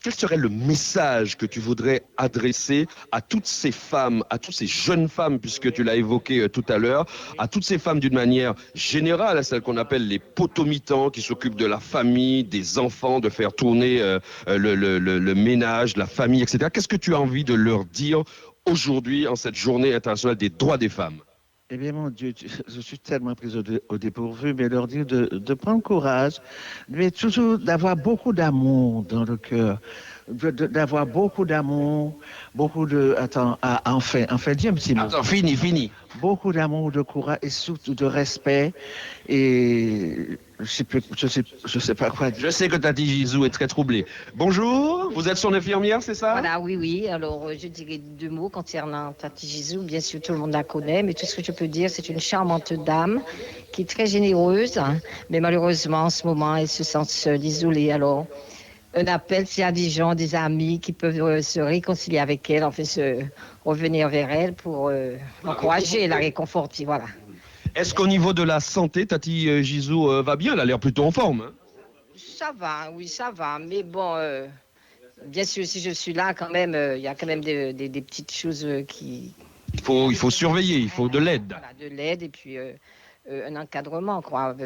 quel serait le message que tu voudrais adresser à toutes ces femmes, à toutes ces jeunes femmes, puisque tu l'as évoqué tout à l'heure, à toutes ces femmes d'une manière générale, à celles qu'on appelle les potomitans, qui s'occupent de la famille, des enfants, de faire tourner le ménage, la famille, etc. Qu'est-ce que tu as envie de leur dire aujourd'hui, en cette journée internationale des droits des femmes? Eh bien, mon Dieu, je suis tellement prise au dépourvu, mais leur dire de prendre courage, mais toujours d'avoir beaucoup d'amour dans le cœur, d'avoir beaucoup d'amour, beaucoup de... Attends, enfin, dis un petit mot. Attends, fini. Beaucoup d'amour, de courage et surtout de respect. Et je sais pas quoi dire. Je sais que Tati Gisou est très troublée. Bonjour, vous êtes son infirmière, c'est ça? Voilà, oui. Alors, je dirais deux mots concernant Tati Gisou. Bien sûr, tout le monde la connaît, mais tout ce que je peux dire, c'est une charmante dame qui est très généreuse, hein, mais malheureusement, en ce moment, elle se sent seule, isolée. Alors, un appel, s'il y a des gens, des amis qui peuvent se réconcilier avec elle, enfin, revenir vers elle pour l'encourager, la réconforter, voilà. Est-ce qu'au niveau de la santé, Tati Gisou va bien? Elle a l'air plutôt en forme. Hein? Ça va, oui, ça va. Mais bon, bien sûr, si je suis là, quand même, il y a quand même des petites choses qui... Il faut surveiller, il faut de l'aide. Voilà, de l'aide et puis un encadrement, quoi,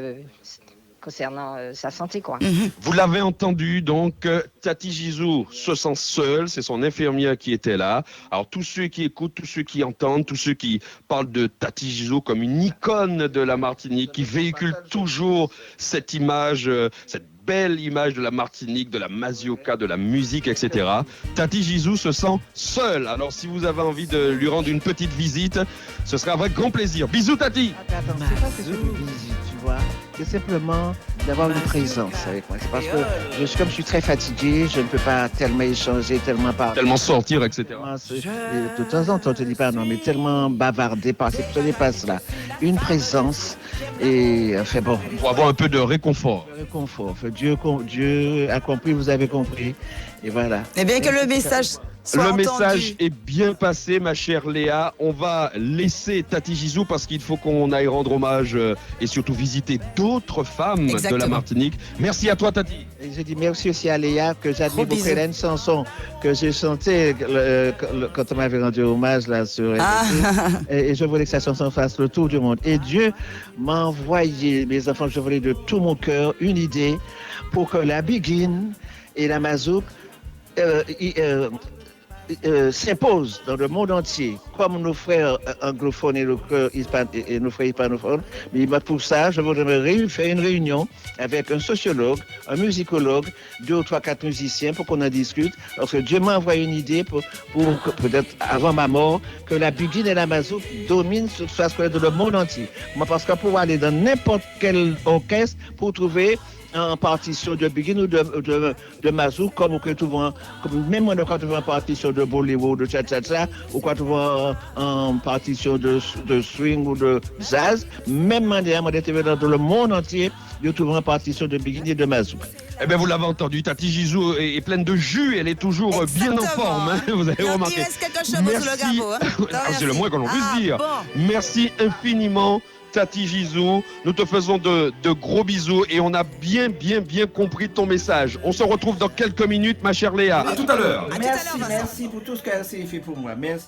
concernant sa santé, quoi. Vous l'avez entendu, donc Tati Gisou se sent seule, c'est son infirmière qui était là. Alors tous ceux qui écoutent, tous ceux qui entendent, tous ceux qui parlent de Tati Gisou comme une icône de la Martinique, qui véhicule toujours cette image, cette belle image de la Martinique, de la mazioca, de la musique, etc. Tati Gisou se sent seule. Alors si vous avez envie de lui rendre une petite visite, ce serait avec grand plaisir. Bisous Tati. Attends, c'est pas question de visite, tu vois. C'est simplement d'avoir une présence avec moi. C'est parce que comme je suis très fatigué, je ne peux pas tellement échanger, tellement parler. Tellement sortir, etc. De temps en temps, on te dis pas non, mais tellement bavarder, parce que ce n'est pas cela. Une présence et enfin bon. Pour avoir un peu de réconfort. Réconfort. Enfin, Dieu a compris, vous avez compris. Et voilà. Eh bien que le message soit entendu. Message est bien passé, ma chère Léa. On va laisser Tati Gisou parce qu'il faut qu'on aille rendre hommage et surtout visiter d'autres femmes de la Martinique. Merci à toi, Tati. Et je dis merci aussi à Léa, que j'admire beaucoup. Elle a une chanson que j'ai chantée quand on m'avait rendu hommage là sur et je voulais que sa chanson fasse le tour du monde. Et Dieu m'a envoyé, mes enfants, je voulais de tout mon cœur une idée pour que la Biguine et la Mazouk s'impose dans le monde entier, comme nos frères anglophones et nos frères hispanophones. Mais pour ça, je voudrais faire une réunion avec un sociologue, un musicologue, 2 ou 3, 4 musiciens pour qu'on en discute. Parce que Dieu m'a envoyé une idée pour peut-être avant ma mort, que la Biguine et la Mazouk dominent dans le monde entier. Moi, parce que pour aller dans n'importe quel orchestre, pour trouver en partition de Biguine ou de Mazouk, comme même quand tu vois en partition de Bollywood, de cha-cha-cha, ou quand tu vois en partition de swing ou de jazz, même manière, dans le monde entier, tu trouves en partition de Biguine et de Mazouk. Eh bien, vous l'avez entendu, Tati Gisou est pleine de jus, elle est toujours bien en forme, hein, vous avez remarqué. Il reste quelque chose sur le gaveau, hein. C'est le moins que l'on puisse dire. Bon. Merci infiniment, Tati Gisou. Nous te faisons de gros bisous et on a bien compris ton message. On se retrouve dans quelques minutes, ma chère Léa. À tout à l'heure. Merci pour tout ce qu'elle a fait pour moi. Merci.